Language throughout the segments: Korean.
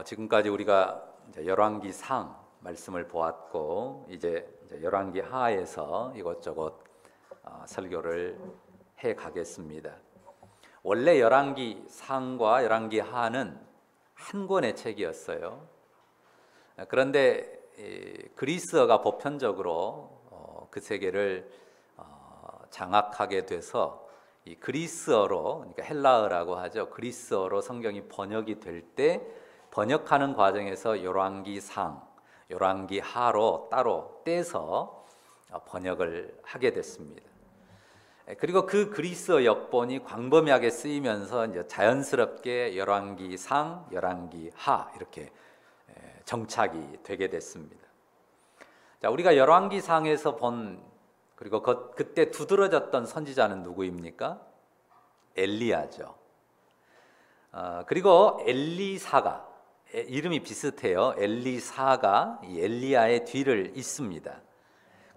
지금까지 우리가 이제 열왕기상 말씀을 보았고 이제 열왕기하에서 이것저것 설교를 해 가겠습니다. 원래 열왕기상과 열왕기하는 한 권의 책이었어요. 그런데 그리스어가 보편적으로 그 세계를 장악하게 돼서 이 그리스어로, 그러니까 헬라어라고 하죠. 그리스어로 성경이 번역이 될 때 번역하는 과정에서 열왕기상, 열왕기하로 따로 떼서 번역을 하게 됐습니다. 그리고 그 그리스어 역본이 광범위하게 쓰이면서 이제 자연스럽게 열왕기상, 열왕기하 이렇게 정착이 되게 됐습니다. 자, 우리가 열왕기상에서 본 그리고 그때 두드러졌던 선지자는 누구입니까? 엘리야죠. 그리고 엘리사가 이름이 비슷해요. 엘리사가 이 엘리야의 뒤를 잇습니다.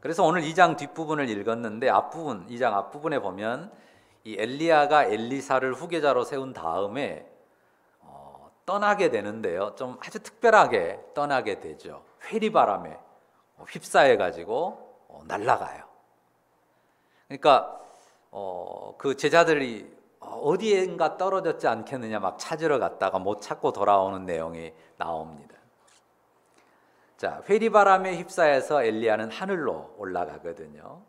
그래서 오늘 2장 뒷부분을 읽었는데 앞부분, 2장 앞부분에 보면 이 엘리야가 엘리사를 후계자로 세운 다음에 떠나게 되는데요. 좀 아주 특별하게 떠나게 되죠. 회리바람에 휩싸여 가지고 날아가요. 그러니까 그 제자들이 어디엔가 떨어졌지 않겠느냐 막 찾으러 갔다가 못 찾고 돌아오는 내용이 나옵니다. 자, 회리바람에 휩싸여서 엘리야는 하늘로 올라가거든요.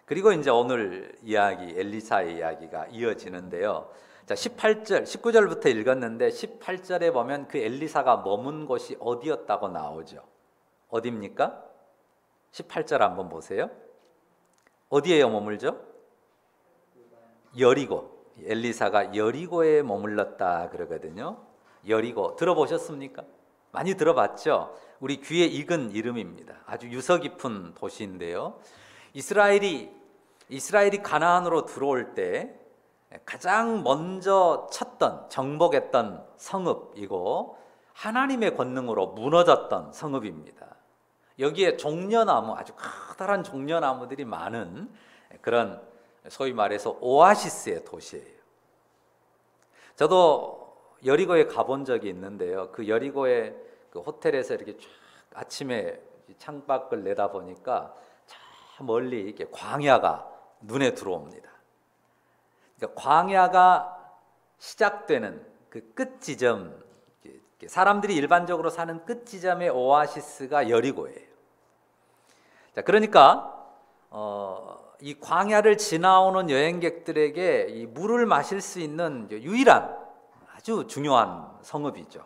그리고 이제 오늘 이야기, 엘리사의 이야기가 이어지는데요. 자, 18절, 19절부터 읽었는데 18절에 보면 그 엘리사가 머문 곳이 어디였다고 나오죠. 어디입니까? 18절 한번 보세요. 어디에 머물죠? 여리고. 엘리사가 여리고에 머물렀다 그러거든요. 여리고 들어보셨습니까? 많이 들어봤죠? 우리 귀에 익은 이름입니다. 아주 유서 깊은 도시인데요. 이스라엘이 가나안으로 들어올 때 가장 먼저 쳤던, 정복했던 성읍이고 하나님의 권능으로 무너졌던 성읍입니다. 여기에 종려나무, 아주 커다란 종려나무들이 많은 그런 소위 말해서 오아시스의 도시예요. 저도 여리고에 가본 적이 있는데요. 그 여리고의 그 호텔에서 이렇게 쫙 아침에 창밖을 내다보니까 저 멀리 이렇게 광야가 눈에 들어옵니다. 그러니까 광야가 시작되는 그 끝 지점, 사람들이 일반적으로 사는 끝 지점의 오아시스가 여리고예요. 자, 그러니까 이 광야를 지나오는 여행객들에게 이 물을 마실 수 있는 유일한 아주 중요한 성읍이죠.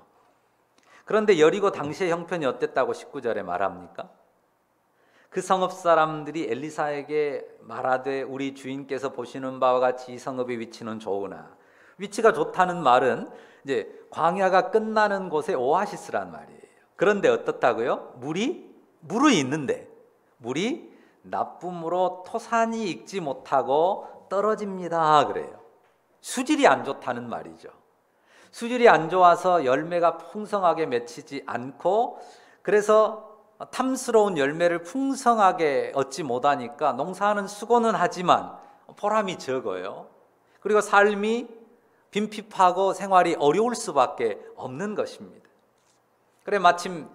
그런데 여리고 당시의 형편이 어땠다고 19절에 말합니까? 그 성읍 사람들이 엘리사에게 말하되 우리 주인께서 보시는 바와 같이 이 성읍의 위치는 좋으나, 위치가 좋다는 말은 이제 광야가 끝나는 곳에 오아시스란 말이에요. 그런데 어떻다고요? 물이 있는데 물이 나쁨으로 토산이 익지 못하고 떨어집니다 그래요. 수질이 안 좋다는 말이죠. 수질이 안 좋아서 열매가 풍성하게 맺히지 않고, 그래서 탐스러운 열매를 풍성하게 얻지 못하니까 농사하는 수고는 하지만 보람이 적어요. 그리고 삶이 빈핍하고 생활이 어려울 수밖에 없는 것입니다. 그래 마침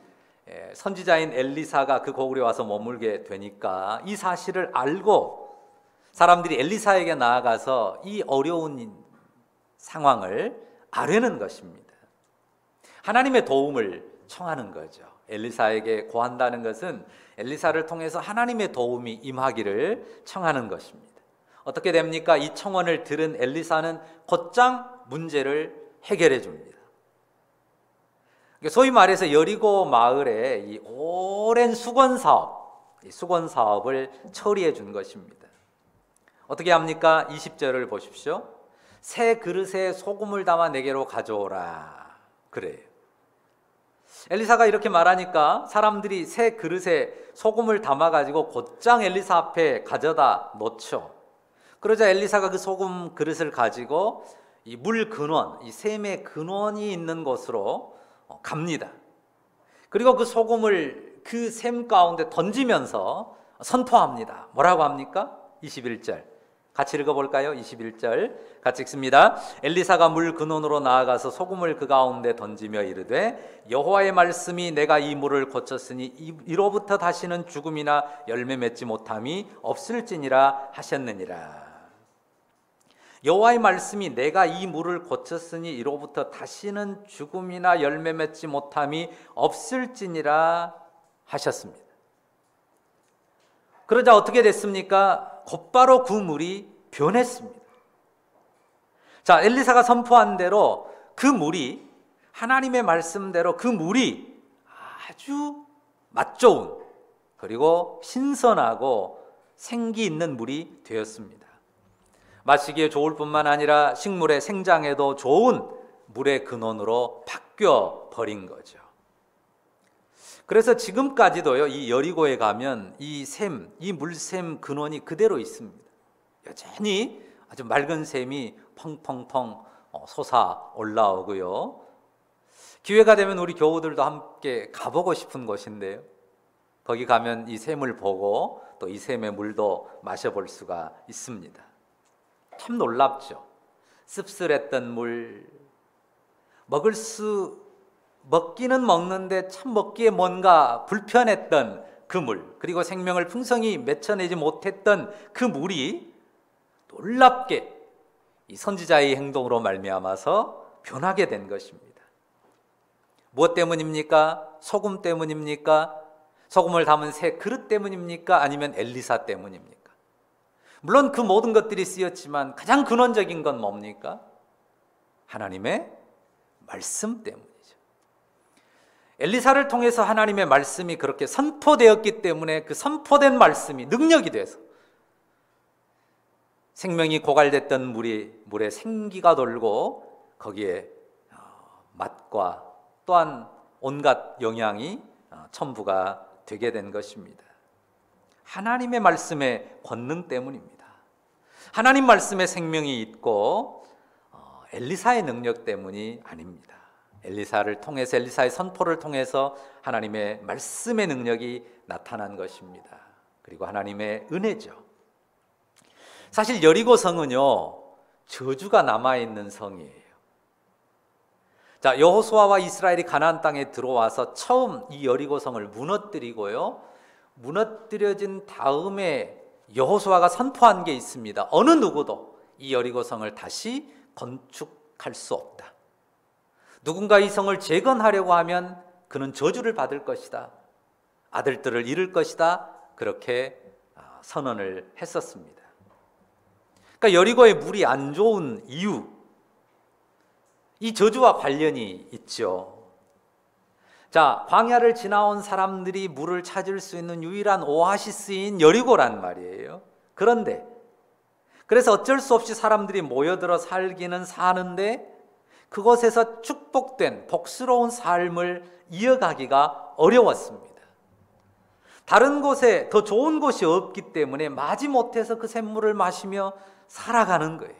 선지자인 엘리사가 그 고을에 와서 머물게 되니까 이 사실을 알고 사람들이 엘리사에게 나아가서 이 어려운 상황을 아뢰는 것입니다. 하나님의 도움을 청하는 거죠. 엘리사에게 고한다는 것은 엘리사를 통해서 하나님의 도움이 임하기를 청하는 것입니다. 어떻게 됩니까? 이 청원을 들은 엘리사는 곧장 문제를 해결해 줍니다. 소위 말해서 여리고 마을에 이 오랜 수건 사업을 처리해 준 것입니다. 어떻게 합니까? 20절을 보십시오. 새 그릇에 소금을 담아 내게로 가져오라 그래요. 엘리사가 이렇게 말하니까 사람들이 새 그릇에 소금을 담아가지고 곧장 엘리사 앞에 가져다 놓죠. 그러자 엘리사가 그 소금 그릇을 가지고 이 물 근원, 이 샘의 근원이 있는 곳으로 갑니다. 그리고 그 소금을 그 샘 가운데 던지면서 선포합니다. 뭐라고 합니까? 21절. 같이 읽어볼까요? 21절 같이 읽습니다. 엘리사가 물 근원으로 나아가서 소금을 그 가운데 던지며 이르되 여호와의 말씀이 내가 이 물을 고쳤으니 이로부터 다시는 죽음이나 열매 맺지 못함이 없을지니라 하셨느니라. 여호와의 말씀이 내가 이 물을 고쳤으니 이로부터 다시는 죽음이나 열매 맺지 못함이 없을지니라 하셨습니다. 그러자 어떻게 됐습니까? 곧바로 그 물이 변했습니다. 자, 엘리사가 선포한 대로 그 물이 하나님의 말씀대로 그 물이 아주 맛 좋은 그리고 신선하고 생기 있는 물이 되었습니다. 마시기에 좋을 뿐만 아니라 식물의 생장에도 좋은 물의 근원으로 바뀌어 버린 거죠. 그래서 지금까지도요, 이 여리고에 가면 이 물샘 근원이 그대로 있습니다. 여전히 아주 맑은 샘이 펑펑펑 솟아 올라오고요. 기회가 되면 우리 교우들도 함께 가보고 싶은 곳인데요. 거기 가면 이 샘을 보고 또 이 샘의 물도 마셔볼 수가 있습니다. 참 놀랍죠. 씁쓸했던 물, 먹기는 먹는데 참 먹기에 뭔가 불편했던 그 물, 그리고 생명을 풍성히 맺혀내지 못했던 그 물이 놀랍게 이 선지자의 행동으로 말미암아서 변하게 된 것입니다. 무엇 때문입니까? 소금 때문입니까? 소금을 담은 새 그릇 때문입니까? 아니면 엘리사 때문입니까? 물론 그 모든 것들이 쓰였지만 가장 근원적인 건 뭡니까? 하나님의 말씀 때문이죠. 엘리사를 통해서 하나님의 말씀이 그렇게 선포되었기 때문에 그 선포된 말씀이 능력이 돼서 생명이 고갈됐던 물에 생기가 돌고 거기에 맛과 또한 온갖 영양이 첨부가 되게 된 것입니다. 하나님의 말씀의 권능 때문입니다. 하나님 말씀에 생명이 있고 엘리사의 능력 때문이 아닙니다. 엘리사를 통해서, 엘리사의 선포를 통해서 하나님의 말씀의 능력이 나타난 것입니다. 그리고 하나님의 은혜죠. 사실 여리고 성은요, 저주가 남아있는 성이에요. 자, 여호수아와 이스라엘이 가나안 땅에 들어와서 처음 이 여리고 성을 무너뜨리고요, 무너뜨려진 다음에 여호수아가 선포한 게 있습니다. 어느 누구도 이 여리고 성을 다시 건축할 수 없다. 누군가 이 성을 재건하려고 하면 그는 저주를 받을 것이다. 아들들을 잃을 것이다. 그렇게 선언을 했었습니다. 그러니까 여리고의 물이 안 좋은 이유, 이 저주와 관련이 있죠. 자, 광야를 지나온 사람들이 물을 찾을 수 있는 유일한 오아시스인 여리고란 말이에요. 그런데 그래서 어쩔 수 없이 사람들이 모여들어 살기는 사는데 그곳에서 축복된 복스러운 삶을 이어가기가 어려웠습니다. 다른 곳에 더 좋은 곳이 없기 때문에 마지못해서 그 샘물을 마시며 살아가는 거예요.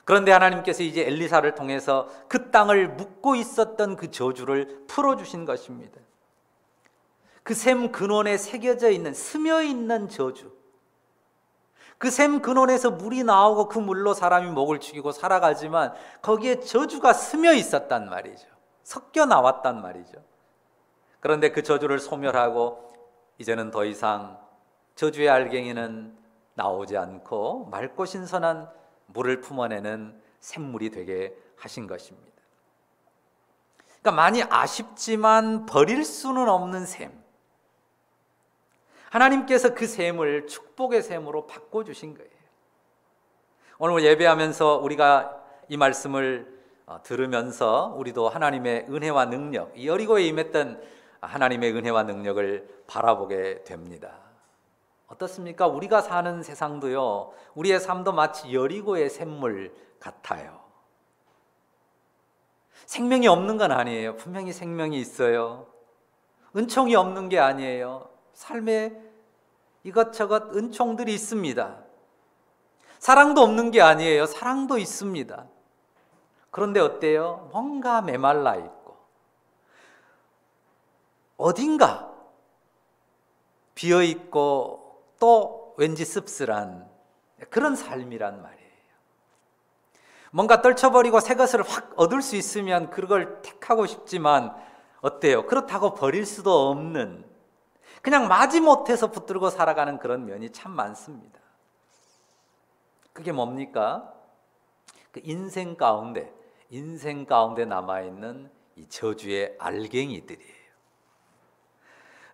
그런데 하나님께서 이제 엘리사를 통해서 그 땅을 묶고 있었던 그 저주를 풀어주신 것입니다. 그 샘 근원에 새겨져 있는, 스며 있는 저주, 그 샘 근원에서 물이 나오고 그 물로 사람이 목을 축이고 살아가지만 거기에 저주가 스며 있었단 말이죠. 섞여 나왔단 말이죠. 그런데 그 저주를 소멸하고 이제는 더 이상 저주의 알갱이는 나오지 않고 맑고 신선한 물을 품어내는 샘물이 되게 하신 것입니다. 그러니까 많이 아쉽지만 버릴 수는 없는 샘, 하나님께서 그 샘을 축복의 샘으로 바꿔주신 거예요. 오늘 예배하면서 우리가 이 말씀을 들으면서 우리도 하나님의 은혜와 능력, 이 여리고에 임했던 하나님의 은혜와 능력을 바라보게 됩니다. 어떻습니까? 우리가 사는 세상도요, 우리의 삶도 마치 여리고의 샘물 같아요. 생명이 없는 건 아니에요. 분명히 생명이 있어요. 은총이 없는 게 아니에요. 삶에 이것저것 은총들이 있습니다. 사랑도 없는 게 아니에요. 사랑도 있습니다. 그런데 어때요? 뭔가 메말라 있고 어딘가 비어 있고 또 왠지 씁쓸한 그런 삶이란 말이에요. 뭔가 떨쳐버리고 새 것을 확 얻을 수 있으면 그걸 택하고 싶지만 어때요? 그렇다고 버릴 수도 없는, 그냥 마지못해서 붙들고 살아가는 그런 면이 참 많습니다. 그게 뭡니까? 그 인생 가운데 남아있는 이 저주의 알갱이들이에요.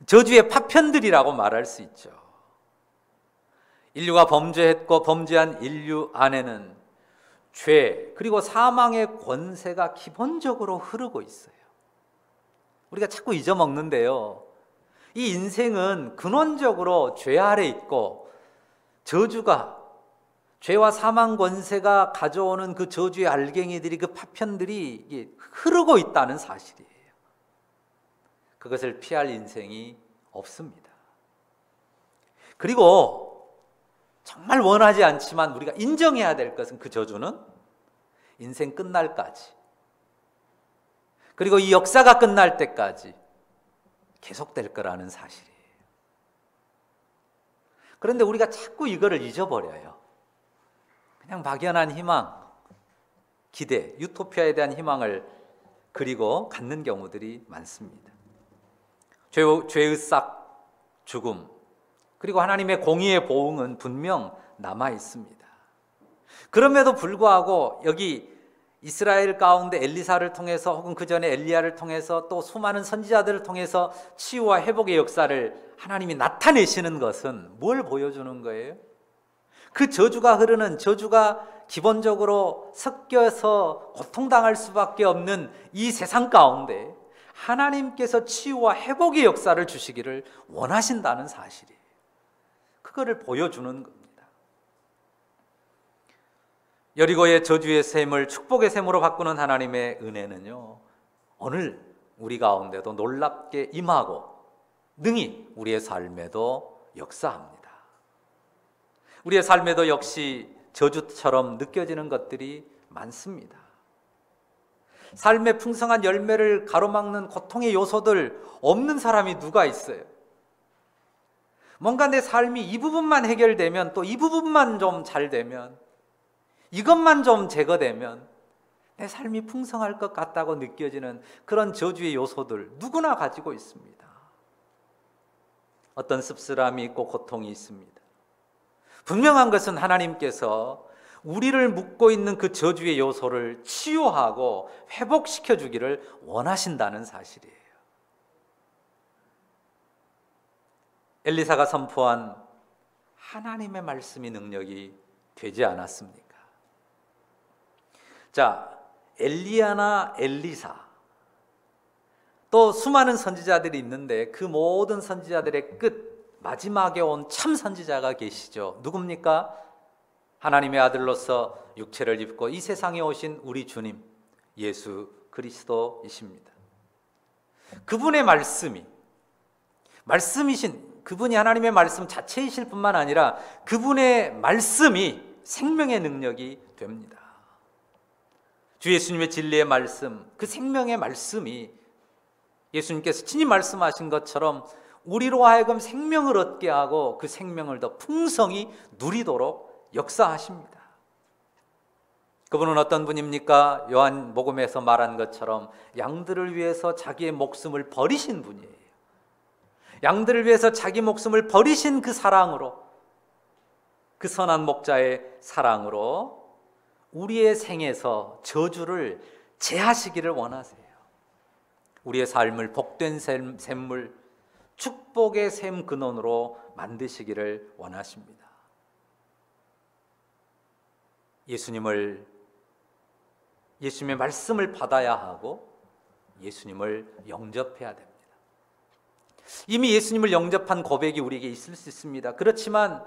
저주의 파편들이라고 말할 수 있죠. 인류가 범죄했고 범죄한 인류 안에는 죄 그리고 사망의 권세가 기본적으로 흐르고 있어요. 우리가 자꾸 잊어먹는데요, 이 인생은 근원적으로 죄 아래 있고 저주가, 죄와 사망 권세가 가져오는 그 저주의 알갱이들이, 그 파편들이 흐르고 있다는 사실이에요. 그것을 피할 인생이 없습니다. 그리고 정말 원하지 않지만 우리가 인정해야 될 것은 그 저주는 인생 끝날까지, 그리고 이 역사가 끝날 때까지 계속될 거라는 사실이에요. 그런데 우리가 자꾸 이거를 잊어버려요. 그냥 막연한 희망, 기대, 유토피아에 대한 희망을 그리고 갖는 경우들이 많습니다. 죄의 싹, 죽음, 그리고 하나님의 공의의 보응은 분명 남아 있습니다. 그럼에도 불구하고 여기 이스라엘 가운데 엘리사를 통해서, 혹은 그 전에 엘리야를 통해서, 또 수많은 선지자들을 통해서 치유와 회복의 역사를 하나님이 나타내시는 것은 뭘 보여주는 거예요? 그 저주가 흐르는, 저주가 기본적으로 섞여서 고통당할 수밖에 없는 이 세상 가운데 하나님께서 치유와 회복의 역사를 주시기를 원하신다는 사실이에요. 그거를 보여주는 겁니다. 여리고의 저주의 셈을 축복의 셈으로 바꾸는 하나님의 은혜는요, 오늘 우리 가운데도 놀랍게 임하고 능히 우리의 삶에도 역사합니다. 우리의 삶에도 역시 저주처럼 느껴지는 것들이 많습니다. 삶의 풍성한 열매를 가로막는 고통의 요소들 없는 사람이 누가 있어요? 뭔가 내 삶이 이 부분만 해결되면, 또 이 부분만 좀 잘 되면, 이것만 좀 제거되면 내 삶이 풍성할 것 같다고 느껴지는 그런 저주의 요소들 누구나 가지고 있습니다. 어떤 씁쓸함이 있고 고통이 있습니다. 분명한 것은 하나님께서 우리를 묶고 있는 그 저주의 요소를 치유하고 회복시켜 주기를 원하신다는 사실이에요. 엘리사가 선포한 하나님의 말씀이 능력이 되지 않았습니까? 자, 엘리야나 엘리사, 또 수많은 선지자들이 있는데 그 모든 선지자들의 끝, 마지막에 온 참 선지자가 계시죠. 누굽니까? 하나님의 아들로서 육체를 입고 이 세상에 오신 우리 주님 예수 그리스도이십니다. 그분의 말씀이신 그분이 하나님의 말씀 자체이실 뿐만 아니라 그분의 말씀이 생명의 능력이 됩니다. 주 예수님의 진리의 말씀, 그 생명의 말씀이 예수님께서 친히 말씀하신 것처럼 우리로 하여금 생명을 얻게 하고 그 생명을 더 풍성히 누리도록 역사하십니다. 그분은 어떤 분입니까? 요한복음에서 말한 것처럼 양들을 위해서 자기의 목숨을 버리신 분이에요. 양들을 위해서 자기 목숨을 버리신 그 사랑으로, 그 선한 목자의 사랑으로 우리의 생에서 저주를 제하시기를 원하세요. 우리의 삶을 복된 샘물, 축복의 샘 근원으로 만드시기를 원하십니다. 예수님의 말씀을 받아야 하고 예수님을 영접해야 됩니다. 이미 예수님을 영접한 고백이 우리에게 있을 수 있습니다. 그렇지만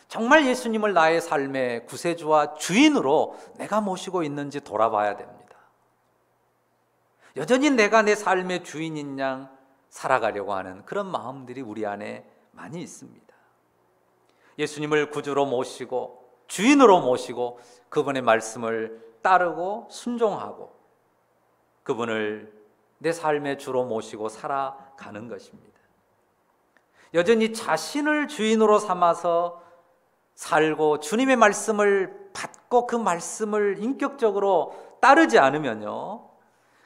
정말 예수님을 나의 삶의 구세주와 주인으로 내가 모시고 있는지 돌아봐야 됩니다. 여전히 내가 내 삶의 주인인 양 살아가려고 하는 그런 마음들이 우리 안에 많이 있습니다. 예수님을 구주로 모시고 주인으로 모시고 그분의 말씀을 따르고 순종하고 그분을 내 삶의 주로 모시고 살아가는 것입니다. 여전히 자신을 주인으로 삼아서 살고 주님의 말씀을 받고 그 말씀을 인격적으로 따르지 않으면요,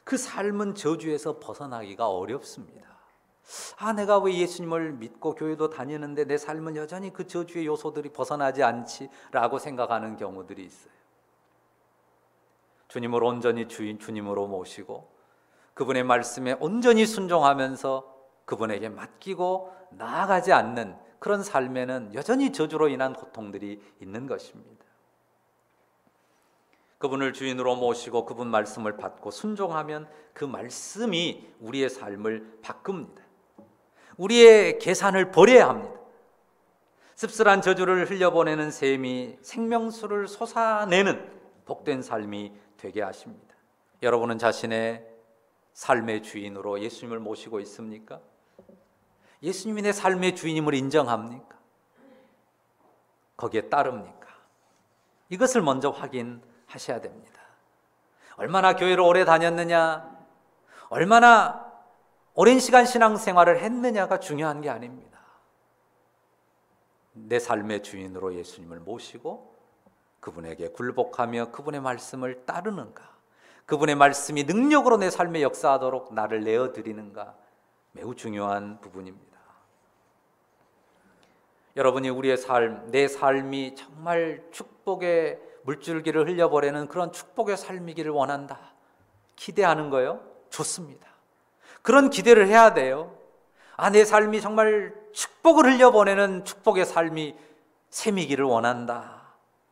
그 삶은 저주에서 벗어나기가 어렵습니다. 내가 왜 예수님을 믿고 교회도 다니는데 내 삶은 여전히 그 저주의 요소들이 벗어나지 않지라고 생각하는 경우들이 있어요. 주님을 온전히 주님으로 모시고 그분의 말씀에 온전히 순종하면서 그분에게 맡기고 나아가지 않는 그런 삶에는 여전히 저주로 인한 고통들이 있는 것입니다. 그분을 주인으로 모시고 그분 말씀을 받고 순종하면 그 말씀이 우리의 삶을 바꿉니다. 우리의 계산을 버려야 합니다. 씁쓸한 저주를 흘려보내는 셈이 생명수를 솟아내는 복된 삶이 되게 하십니다. 여러분은 자신의 삶의 주인으로 예수님을 모시고 있습니까? 예수님이 내 삶의 주인임을 인정합니까? 거기에 따릅니까? 이것을 먼저 확인하셔야 됩니다. 얼마나 교회를 오래 다녔느냐, 얼마나 오랜 시간 신앙생활을 했느냐가 중요한 게 아닙니다. 내 삶의 주인으로 예수님을 모시고 그분에게 굴복하며 그분의 말씀을 따르는가, 그분의 말씀이 능력으로 내 삶에 역사하도록 나를 내어드리는가, 매우 중요한 부분입니다. 여러분이 우리의 삶, 내 삶이 정말 축복의 물줄기를 흘려보내는 그런 축복의 삶이기를 원한다, 기대하는 거요? 좋습니다. 그런 기대를 해야 돼요. 내 삶이 정말 축복을 흘려보내는 축복의 삶이 셈이기를 원한다.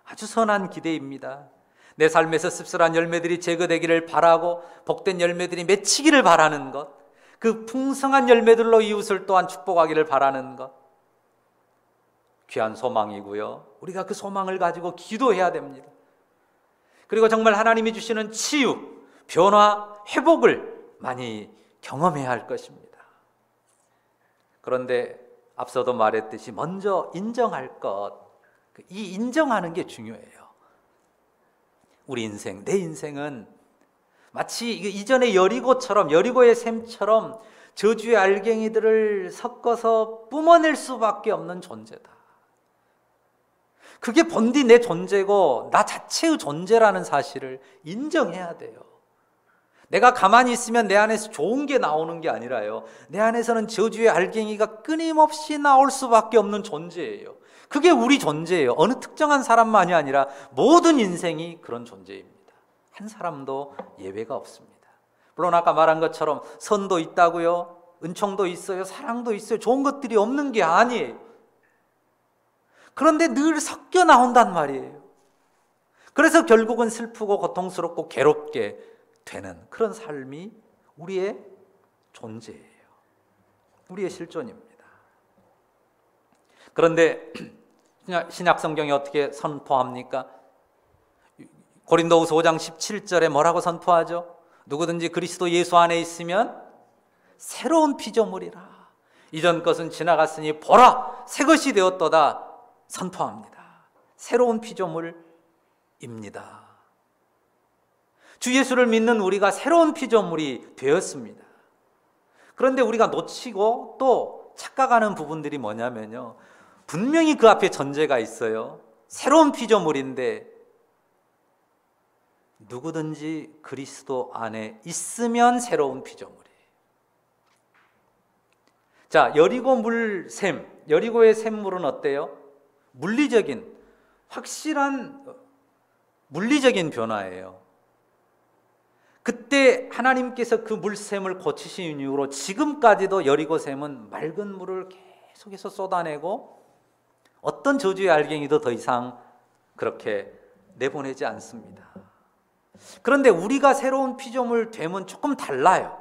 아주 선한 기대입니다. 내 삶에서 씁쓸한 열매들이 제거되기를 바라고 복된 열매들이 맺히기를 바라는 것, 그 풍성한 열매들로 이웃을 또한 축복하기를 바라는 것, 귀한 소망이고요. 우리가 그 소망을 가지고 기도해야 됩니다. 그리고 정말 하나님이 주시는 치유, 변화, 회복을 많이 경험해야 할 것입니다. 그런데 앞서도 말했듯이 먼저 인정할 것, 이 인정하는 게 중요해요. 우리 인생, 내 인생은 마치 이전의 여리고의 샘처럼 저주의 알갱이들을 섞어서 뿜어낼 수밖에 없는 존재다. 그게 본디 내 존재고 나 자체의 존재라는 사실을 인정해야 돼요. 내가 가만히 있으면 내 안에서 좋은 게 나오는 게 아니라요, 내 안에서는 저주의 알갱이가 끊임없이 나올 수밖에 없는 존재예요. 그게 우리 존재예요. 어느 특정한 사람만이 아니라 모든 인생이 그런 존재입니다. 한 사람도 예외가 없습니다. 물론 아까 말한 것처럼 선도 있다고요, 은총도 있어요, 사랑도 있어요. 좋은 것들이 없는 게 아니에요. 그런데 늘 섞여 나온단 말이에요. 그래서 결국은 슬프고 고통스럽고 괴롭게 되는 그런 삶이 우리의 존재예요. 우리의 실존입니다. 그런데 신약 성경이 어떻게 선포합니까? 고린도후서 5장 17절에 뭐라고 선포하죠? 누구든지 그리스도 예수 안에 있으면 새로운 피조물이라. 이전 것은 지나갔으니 보라, 새 것이 되었도다 선포합니다. 새로운 피조물입니다. 주 예수를 믿는 우리가 새로운 피조물이 되었습니다. 그런데 우리가 놓치고 또 착각하는 부분들이 뭐냐면요, 분명히 그 앞에 전제가 있어요. 새로운 피조물인데 누구든지 그리스도 안에 있으면 새로운 피조물이에요. 자, 여리고의 샘물은 어때요? 물리적인, 확실한 물리적인 변화예요. 그때 하나님께서 그 물샘을 고치신 이후로 지금까지도 여리고샘은 맑은 물을 계속해서 쏟아내고 어떤 저주의 알갱이도 더 이상 그렇게 내보내지 않습니다. 그런데 우리가 새로운 피조물 됨은 조금 달라요.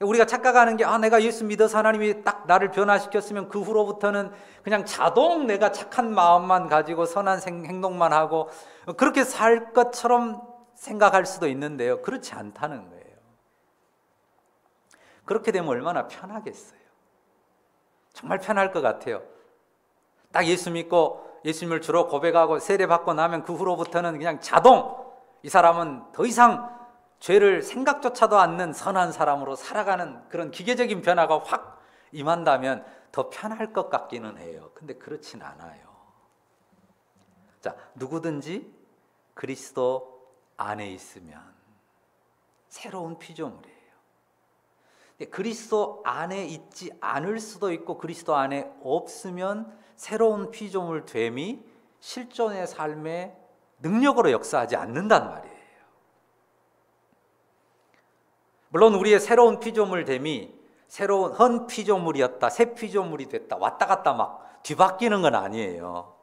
우리가 착각하는 게 내가 예수 믿어서 하나님이 딱 나를 변화시켰으면 그 후로부터는 그냥 자동 내가 착한 마음만 가지고 선한 행동만 하고 그렇게 살 것처럼 생각할 수도 있는데요, 그렇지 않다는 거예요. 그렇게 되면 얼마나 편하겠어요. 정말 편할 것 같아요. 딱 예수 믿고 예수님을 주로 고백하고 세례받고 나면 그 후로부터는 그냥 자동 이 사람은 더 이상 죄를 생각조차도 않는 선한 사람으로 살아가는 그런 기계적인 변화가 확 임한다면 더 편할 것 같기는 해요. 근데 그렇진 않아요. 자, 누구든지 그리스도 안에 있으면 새로운 피조물이에요. 그리스도 안에 있지 않을 수도 있고 그리스도 안에 없으면 새로운 피조물 됨이 실존의 삶에 능력으로 역사하지 않는단 말이에요. 물론 우리의 새로운 피조물 됨이 새로운 헌 피조물이었다, 새 피조물이 됐다, 왔다 갔다 막 뒤바뀌는 건 아니에요.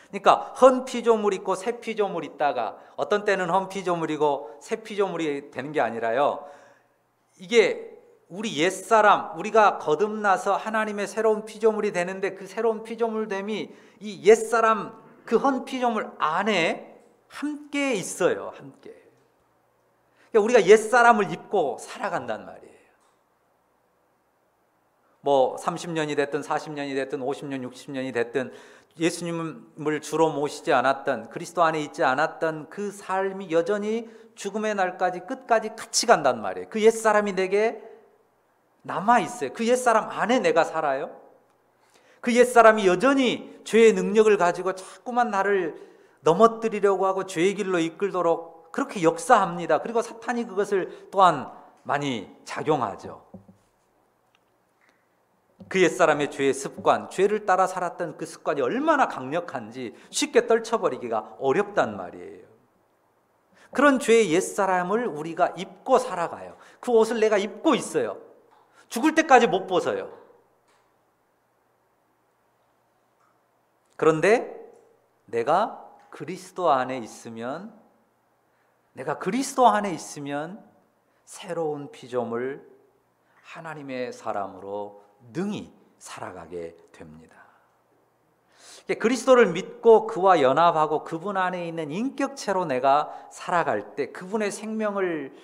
그러니까 헌 피조물 있고 새 피조물 있다가 어떤 때는 헌 피조물이고 새 피조물이 되는 게 아니라요. 이게 우리 옛사람, 우리가 거듭나서 하나님의 새로운 피조물이 되는데 그 새로운 피조물됨이 이 옛사람, 그 헌 피조물 안에 함께 있어요. 함께. 그러니까 우리가 옛사람을 입고 살아간단 말이에요. 뭐 30년이 됐든 40년이 됐든 50년, 60년이 됐든 예수님을 주로 모시지 않았던, 그리스도 안에 있지 않았던 그 삶이 여전히 죽음의 날까지 끝까지 같이 간단 말이에요. 그 옛사람이 내게 남아있어요. 그 옛사람 안에 내가 살아요. 그 옛사람이 여전히 죄의 능력을 가지고 자꾸만 나를 넘어뜨리려고 하고 죄의 길로 이끌도록 그렇게 역사합니다. 그리고 사탄이 그것을 또한 많이 작용하죠. 그 옛사람의 죄의 습관, 죄를 따라 살았던 그 습관이 얼마나 강력한지 쉽게 떨쳐버리기가 어렵단 말이에요. 그런 죄의 옛사람을 우리가 입고 살아가요. 그 옷을 내가 입고 있어요. 죽을 때까지 못 벗어요. 그런데 내가 그리스도 안에 있으면, 새로운 피조물, 하나님의 사람으로 능히 살아가게 됩니다. 그리스도를 믿고 그와 연합하고 그분 안에 있는 인격체로 내가 살아갈 때 그분의 생명을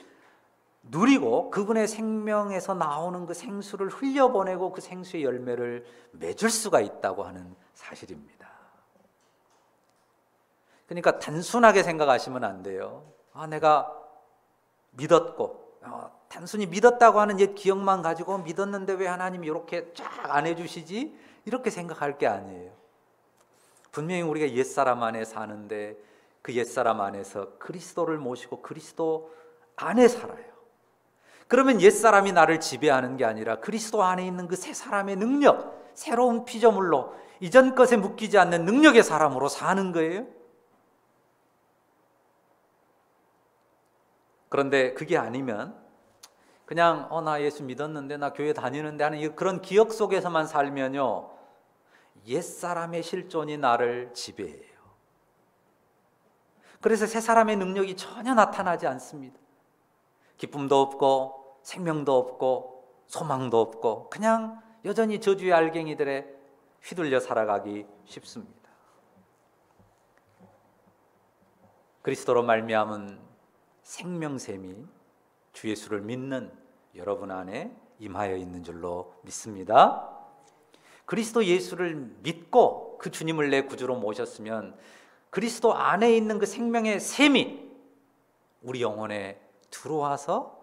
누리고 그분의 생명에서 나오는 그 생수를 흘려보내고 그 생수의 열매를 맺을 수가 있다고 하는 사실입니다. 그러니까 단순하게 생각하시면 안 돼요. 내가 믿었고 단순히 믿었다고 하는 옛 기억만 가지고 믿었는데 왜 하나님이 이렇게 쫙 안 해주시지? 이렇게 생각할 게 아니에요. 분명히 우리가 옛사람 안에 사는데 그 옛사람 안에서 그리스도를 모시고 그리스도 안에 살아요. 그러면 옛사람이 나를 지배하는 게 아니라 그리스도 안에 있는 그 새 사람의 능력, 새로운 피조물로 이전 것에 묶이지 않는 능력의 사람으로 사는 거예요. 그런데 그게 아니면 그냥 나 예수 믿었는데 나 교회 다니는데 하는 그런 기억 속에서만 살면요, 옛사람의 실존이 나를 지배해요. 그래서 새 사람의 능력이 전혀 나타나지 않습니다. 기쁨도 없고 생명도 없고 소망도 없고 그냥 여전히 저주의 알갱이들에 휘둘려 살아가기 쉽습니다. 그리스도로 말미암은 생명샘이 주 예수를 믿는 여러분 안에 임하여 있는 줄로 믿습니다. 그리스도 예수를 믿고 그 주님을 내 구주로 모셨으면 그리스도 안에 있는 그 생명의 샘이 우리 영혼에 들어와서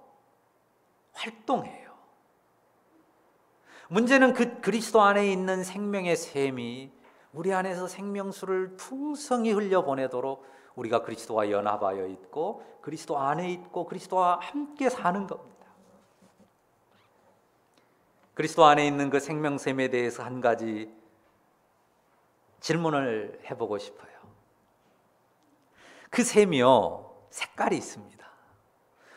활동해요. 문제는 그 그리스도 안에 있는 생명의 샘이 우리 안에서 생명수를 풍성히 흘려보내도록 우리가 그리스도와 연합하여 있고 그리스도 안에 있고 그리스도와 함께 사는 겁니다. 그리스도 안에 있는 그 생명샘에 대해서 한 가지 질문을 해보고 싶어요. 그 샘이요, 색깔이 있습니다.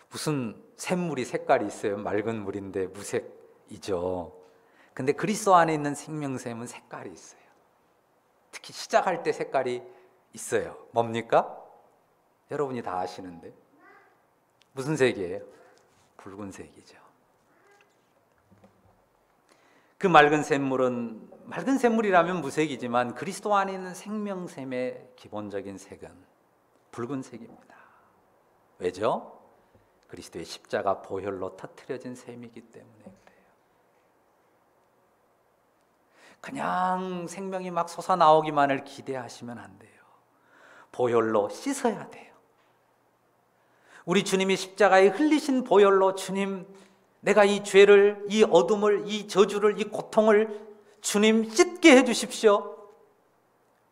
무슨 샘물이 색깔이 있어요? 맑은 물인데 무색이죠. 근데 그리스도 안에 있는 생명샘은 색깔이 있어요. 특히 시작할 때 색깔이 있어요. 뭡니까? 여러분이 다 아시는데 무슨 색이에요? 붉은색이죠. 그 맑은 샘물은 맑은 샘물이라면 무색이지만 그리스도 안에 있는 생명샘의 기본적인 색은 붉은색입니다. 왜죠? 그리스도의 십자가 보혈로 터뜨려진 샘이기 때문에 그래요. 그냥 생명이 막 솟아나오기만을 기대하시면 안 돼요. 보혈로 씻어야 돼요. 우리 주님이 십자가에 흘리신 보혈로 주님 내가 이 죄를, 이 어둠을, 이 저주를, 이 고통을 주님 씻게 해주십시오.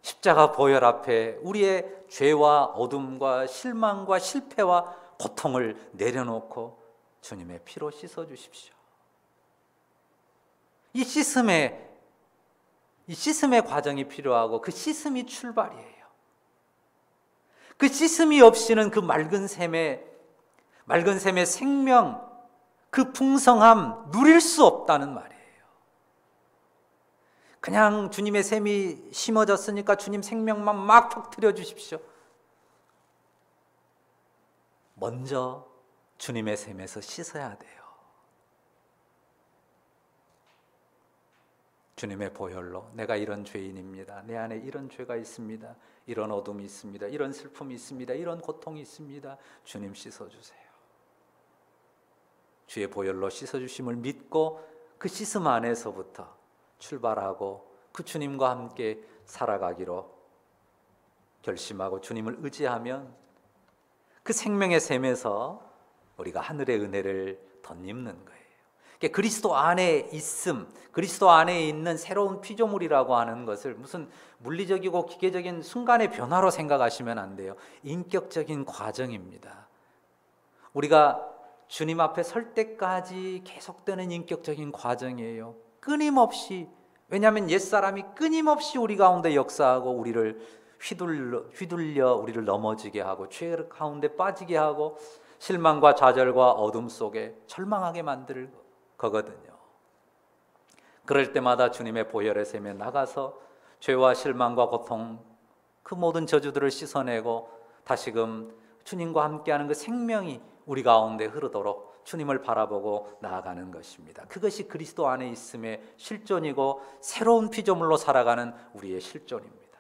십자가 보혈 앞에 우리의 죄와 어둠과 실망과 실패와 고통을 내려놓고 주님의 피로 씻어주십시오. 이 씻음의 과정이 필요하고 그 씻음이 출발이에요. 그 씻음이 없이는 그 맑은 샘의 생명, 그 풍성함 누릴 수 없다는 말이에요. 그냥 주님의 샘이 심어졌으니까 주님 생명만 막 퍼뜨려 주십시오. 먼저 주님의 샘에서 씻어야 돼요. 주님의 보혈로 내가 이런 죄인입니다. 내 안에 이런 죄가 있습니다. 이런 어둠이 있습니다. 이런 슬픔이 있습니다. 이런 고통이 있습니다. 주님 씻어주세요. 주의 보혈로 씻어주심을 믿고 그 씻음 안에서부터 출발하고 그 주님과 함께 살아가기로 결심하고 주님을 의지하면 그 생명의 샘에서 우리가 하늘의 은혜를 덧입는 거예요. 그리스도 안에 있음, 그리스도 안에 있는 새로운 피조물이라고 하는 것을 무슨 물리적이고 기계적인 순간의 변화로 생각하시면 안 돼요. 인격적인 과정입니다. 우리가 주님 앞에 설 때까지 계속되는 인격적인 과정이에요. 끊임없이. 왜냐하면 옛사람이 끊임없이 우리 가운데 역사하고 우리를 휘둘려 우리를 넘어지게 하고 죄 가운데 빠지게 하고 실망과 좌절과 어둠 속에 절망하게 만들 거거든요. 그럴 때마다 주님의 보혈의 샘에 나가서 죄와 실망과 고통, 그 모든 저주들을 씻어내고 다시금 주님과 함께하는 그 생명이 우리 가운데 흐르도록 주님을 바라보고 나아가는 것입니다. 그것이 그리스도 안에 있음의 실존이고 새로운 피조물로 살아가는 우리의 실존입니다.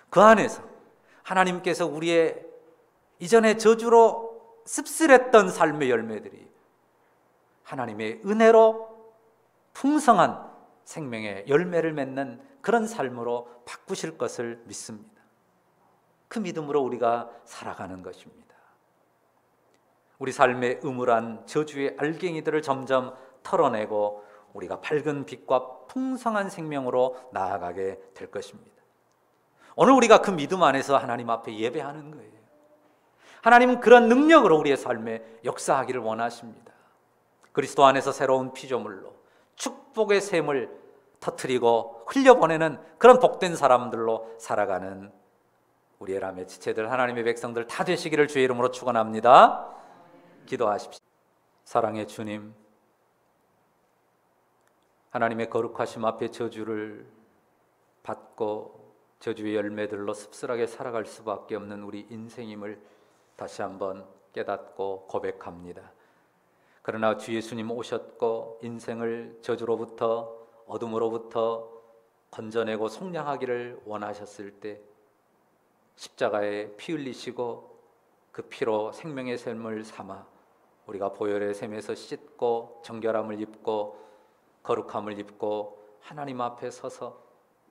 그 안에서 하나님께서 우리의 이전에 저주로 씁쓸했던 삶의 열매들이 하나님의 은혜로 풍성한 생명의 열매를 맺는 그런 삶으로 바꾸실 것을 믿습니다. 그 믿음으로 우리가 살아가는 것입니다. 우리 삶의 음울한 저주의 알갱이들을 점점 털어내고 우리가 밝은 빛과 풍성한 생명으로 나아가게 될 것입니다. 오늘 우리가 그 믿음 안에서 하나님 앞에 예배하는 거예요. 하나님은 그런 능력으로 우리의 삶에 역사하기를 원하십니다. 그리스도 안에서 새로운 피조물로 축복의 샘을 터뜨리고 흘려보내는 그런 복된 사람들로 살아가는 우리의 남의 지체들, 하나님의 백성들 다 되시기를 주의 이름으로 축원합니다. 기도하십시오. 사랑의 주님, 하나님의 거룩하심 앞에 저주를 받고 저주의 열매들로 씁쓸하게 살아갈 수밖에 없는 우리 인생임을 다시 한번 깨닫고 고백합니다. 그러나 주 예수님 오셨고 인생을 저주로부터 어둠으로부터 건져내고 속량하기를 원하셨을 때 십자가에 피 흘리시고 그 피로 생명의 샘을 삼아 우리가 보혈의 샘에서 씻고 정결함을 입고 거룩함을 입고 하나님 앞에 서서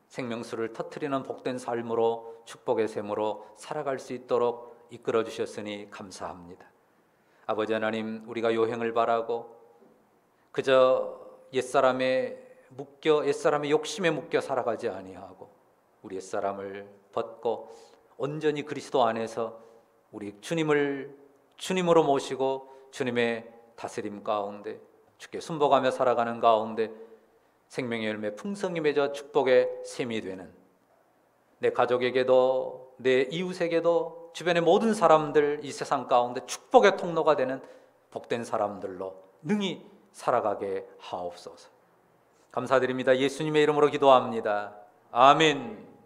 생명수를 터뜨리는 복된 삶으로 축복의 샘으로 살아갈 수 있도록 이끌어 주셨으니 감사합니다. 아버지 하나님, 우리가 요행을 바라고 그저 옛사람의 욕심에 묶여 살아가지 아니하고 우리 옛사람을 벗고 온전히 그리스도 안에서 우리 주님으로 모시고 주님의 다스림 가운데 주께 순복하며 살아가는 가운데 생명의 열매 풍성히 맺어 축복의 샘이 되는 내 가족에게도 내 이웃에게도 주변의 모든 사람들 이 세상 가운데 축복의 통로가 되는 복된 사람들로 능히 살아가게 하옵소서. 감사드립니다. 예수님의 이름으로 기도합니다. 아멘.